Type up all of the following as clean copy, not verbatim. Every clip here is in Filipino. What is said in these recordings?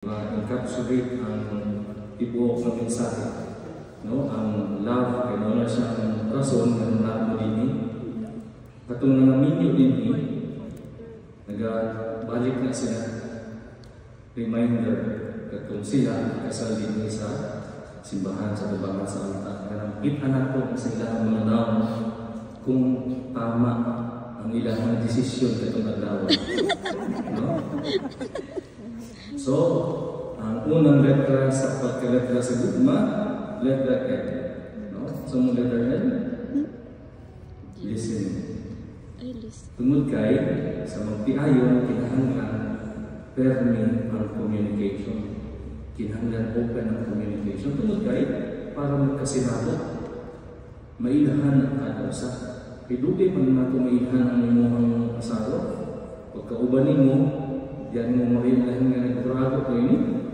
encapsulate ang tibuok ng mensahe, no? Ang love kay mo na siyang rason ng namo dinhi katong nangaminyo dinhi nagabalik na sila reminder katong sila kasal dinhi sa simbahan sa tubangan sa altar kanang kita nato sa ilang mga naon kung tama ang ilang desisyon katong adlaw, no? So, ang unang letra sa pagkaletra sa gugma, letra L. No? So, mong letra L? Listening. Tungod kay, sa magtiayon, kinahanglan permi ang communication. Kinahanglan open ang communication. Tungod kay, para magkasinabot, mailahan ang kada usa. Kay dugay pa nato mailahan ang imong asawa. Pagkaubanin mo, yan mo marilahin nga nagtrago ko ini.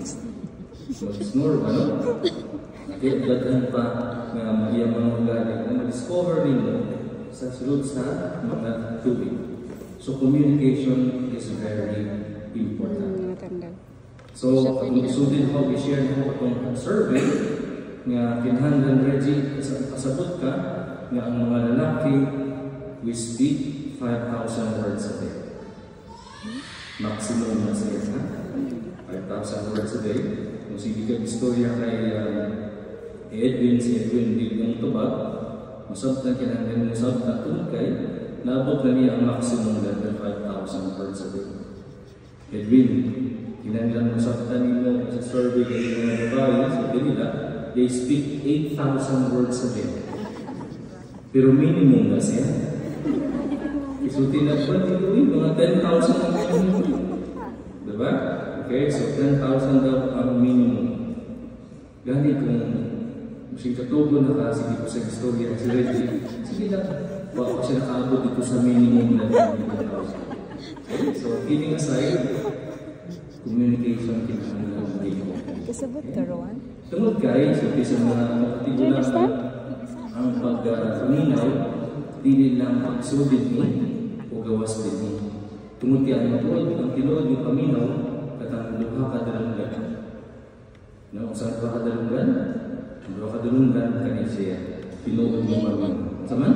Mag-snore ba, no? Kaya daghan pa nga mga mga ugali na ma-discover ninyo sa sulod sa mga tubig. So communication is very important. So kung isudin ko, i-share ko itong survey nga kinahanglan Reggie, kasabot ka nga ang mga lalaki we speak 5,000 words a day. Maximum na siya, 5,000 words a day. Kung sige ka istorya kay Edwin, si Edwin Bilyong Tubag, masabtan kinahanglan mo sabta tungkol kay naabot na niya ang maximum level 5,000 words a day. Edwin, kinahanglan mo sabta nimo sa survey kay mga babae sa kanila, they speak 8,000 words a day. Pero minimum na siya. Isutin na po dito mga 10,000 ang minimum. Diba? Okay, so 10,000 daw ang minimum. Gani kung masing katubo na ka, sige po sa istorya si Reggie, sige lang, baka siya nakaabot dito sa minimum na 10,000. Okay, so kidding aside, communication kinahanglan dito. Kasabot ka, Rowan? Tungod kay, so sa mga matigulang ang pag-paminaw, dili lang pagsudid ni o gawas din ni. Tungod kay ang tinuod yung paminaw, katang duha ka dalunggan. No, saan duha ka dalunggan? Duha ka dalunggan kani siya. Tinuod yung paminaw. Saman?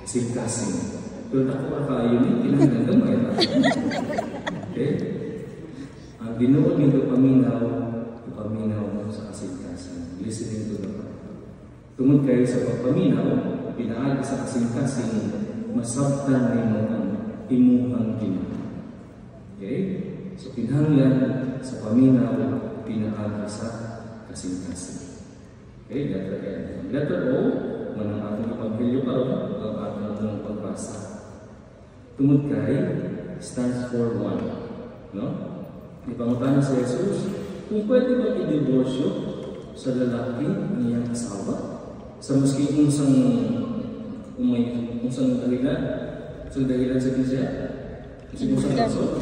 Silkasing. Pero ako kayo ni, kinahanglan gamay na. Okay? Ang tinuod yung paminaw sa kasilkasing. Listening to the Lord. Tungod kayo sa pagpaminaw, pinaagi sa kasing-kasing masabtan nimo ang imuhang Ginoo. Okay? So kinahanglan sa paminaw pinaagi sa kasing-kasing. Okay, letter L. Letter O, manang atong ipagbilyo karon ang atong pagbasa. Tungod kay stands for one. No? Ipangutana sa Jesus, kung pwede ba i-divorsyo sa lalaki niyang asawa? Sa maski unsang dahilan sa kisya, unsang rason.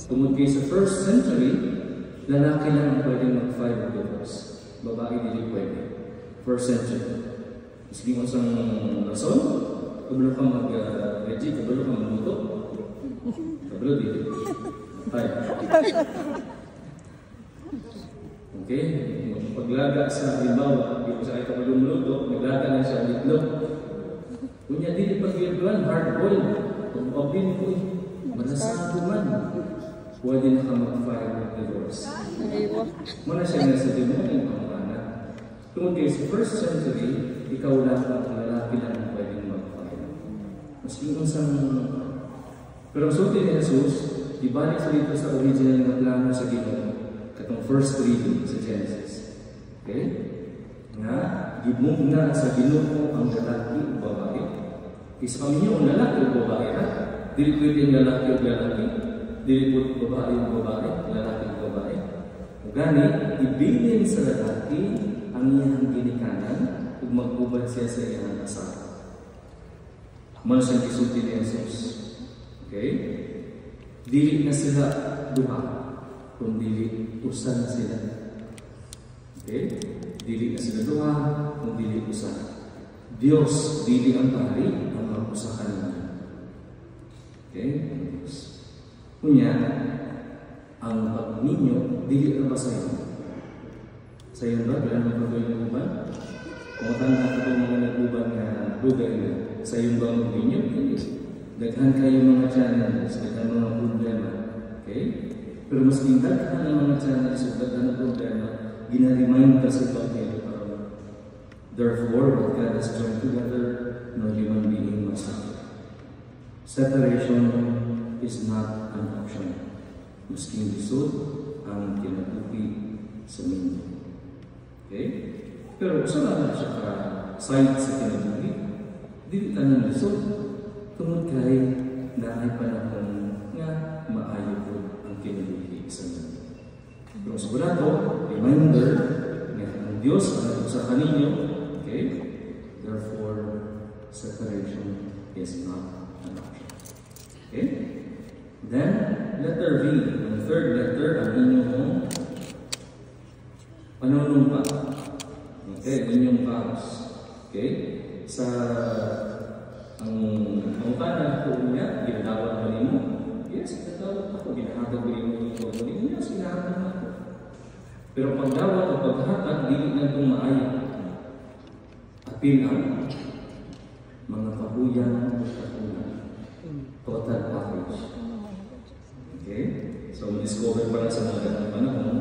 Tungod kay sa first century, lalaki lang ang pwede mag-file of divorce. Babae hindi pwede. First century. Maski unsang rason, kabalo ka mag-Reggie, kabalo ka mag-luto. Kabalo dito. Okay? Paglaga sa halimbawa, di ko sa ito malumuloto, naglaga na siya itlog. Kunya din pag-iluan, hard-boiled. Kung pabin ko manasado man, pwede na ka mag-file of divorce. Muna siya nasa demonyo ang pana. Tungkol kayo sa first century, ikaw lang ang lalaki lang ang pwedeng mag-file. Maski unsang pero sulti ni Jesus, ibalik sa dito sa original na plano sa Ginoo, katong first reading sa Genesis. Okay? Nga, gibungna sa Ginoo ang lalaki o babae. Isa ninyo ang lalaki o babae ha? Dili pwede ang lalaki o lalaki. Dili po babae o babae, lalaki o babae. O gani, ibilin sa lalaki ang iyang ginikanan kung mag-ubad siya sa iyang asawa. Mano siyang isulti ni Jesus. Okay? Dili na sila duha, kundi usan sila. Okay? Dili na sila duha, kundi usan. Diyos, dili ang pari, ang mag-usahan. Okay? Kunya, ang pag-ninyo, dili na ba sa'yo? Sa'yo ba? Kailan magpapagawin ng uban? Kung tanda ka itong mga nag-uban na lugay na, sa'yo ba mag-ninyo? Dili. Daghan kayo mga challenges, daghan mga problema. Okay? Pero mas daghan ang mga challenges, daghan ang problema, ginaremind ka sa Panginoon. Therefore, what God has joined together, no human being must separate. Separation is not an option. Masking lisod ang kinabuhi sa mundo. Okay? Pero saan na siya ka-side sa kinabuhi? Dili ka ng lisod. Tungod kay na ay panahon nga maayo po ang kinabuhi sa mundo. Pero sigurado, reminder nga ang Diyos ang sa kaninyo. Okay? Therefore, separation is not an option. Okay? Then, letter V. Ang third letter, ang inyong panunumpa. Okay? Inyong vows. Okay? Sa ang kanan ko niya, ginatawag ba ninyo? Yes, ginatawag ako. Ginahatag ba ninyo ito? Yes, ginahatag ako. Pero pagdawat o paghatag, dili na itong maayo. Apil ang mga pabuyan o kapunan. Total package. Okay? So, discover pa lang sa mga ganang panahon.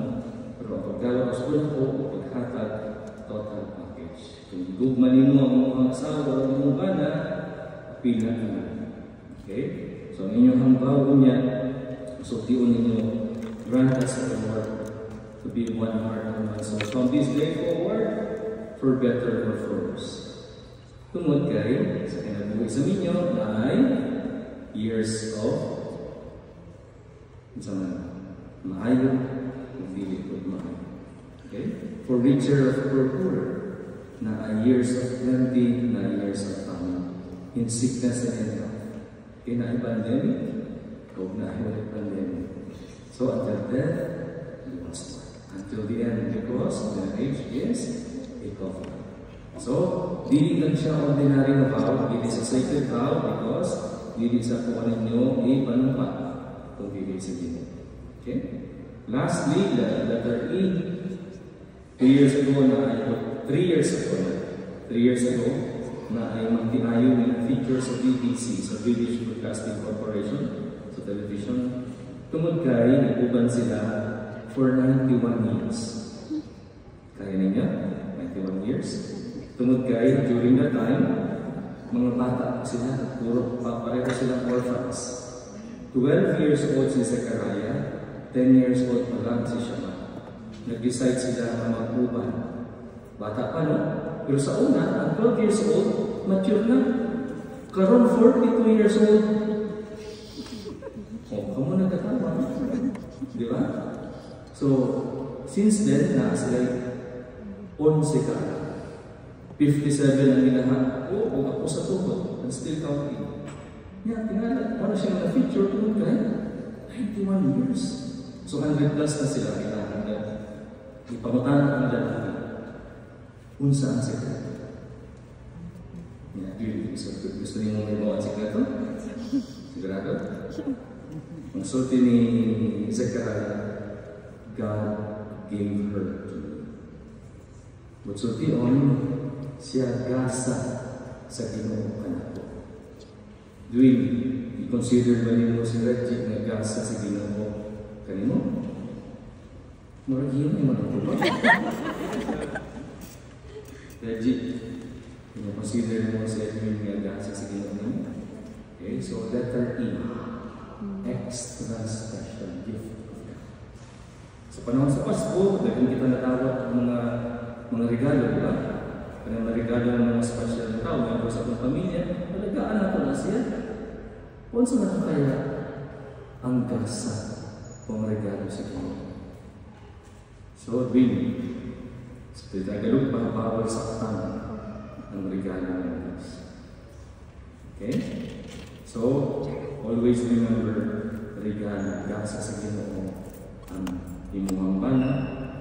Pero ang pagdawat o ko o paghatag, total package. Kung dugmanin mo ang mga asawa o mga bana, apil na naman. Okay? So, ang inyong hambaw niya, sultiun ninyo, grant us the Lord to be one heart and one soul. From this day forward, for better or for worse. Tungod kay sa kinabuhi sa minyo na ay years of maayo kung dili ko maayo. Okay? For richer or for poorer, na ay years of plenty, na years of famine, in sickness and in health. Okay, na ay pandemic, o na ay pandemic. So until death, you must work. Until the end, because the age is so, dili lang siya ordinary na vow, it is a sacred vow because dili sa kuha ninyo panumpa kung dili sa Ginoo. Okay? Lastly, the letter E. 3 years ago na ay magtinayo ng features sa BBC, sa British Broadcasting Corporation, sa television. Tungod kay, nag-uban sila for 91 years. Kaya ninyo? 91 years. Tungod kay, during that time, mga bata sila, puro pareho silang orphans. 12 years old si Zechariah, 10 years old pa lang si Shammah. Nag-decide sila na mag-uban. Bata pa, no? Pero sa una, ang 12 years old, mature na. Karon 42 years old. Kamo nagkatawa. Di ba? So, since then, na sila 11 ka. 57 ang ginahan. Oo, ako sa tubod. And still counting. Yeah, tingnan. Ano siya mga feature tungod kay 91 years. So, 100 plus na sila kailangan na. Ipamutan ang lalaki. Unsa ang sekreto? Gusto niyo mo may mga sekreto? Sigurado? Ang sulti ni Zechariah, God gave her to me. But sulti siya gasa sa Ginoo kanako. Doing, i-consider ba niyo si Reggie na gasa sa Ginoo kanimo? Murag yun ay magpapaba. Reggie, i-consider mo si Edwin na gasa sa Ginoo kanimo? Okay, so letter E. Extra special gift of God. Sa panahon sa Pasko, dahil kita natawag ang mga regalo, di ba? Kaya mga regalo ng mga special na tao, mga sa itong pamilya, malagaan na ito na siya. Kung sa mga kaya, ang gasa pang regalo sa Ginoo. So, really, sa Tagalog, bawal saktan ang regalo ng Diyos. Okay? So, always remember, regalo, gasa sa Ginoo, ang imong bana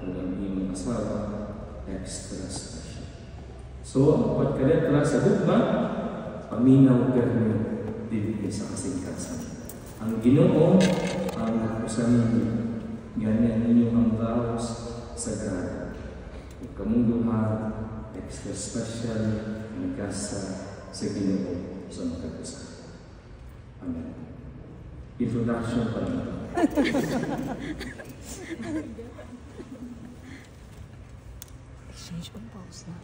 o ang imong asawa, extra special. So, ang pagkaletra sa hugma, paminaw perno din sa kasingkasan. Ang Ginoo ang usamin ganyan ninyo ang vows sa God. Ug kamong duha, extra special ang kasa sa Ginoo sa magkagusa. Amen. Introduction pa lang. Exchange of vows na.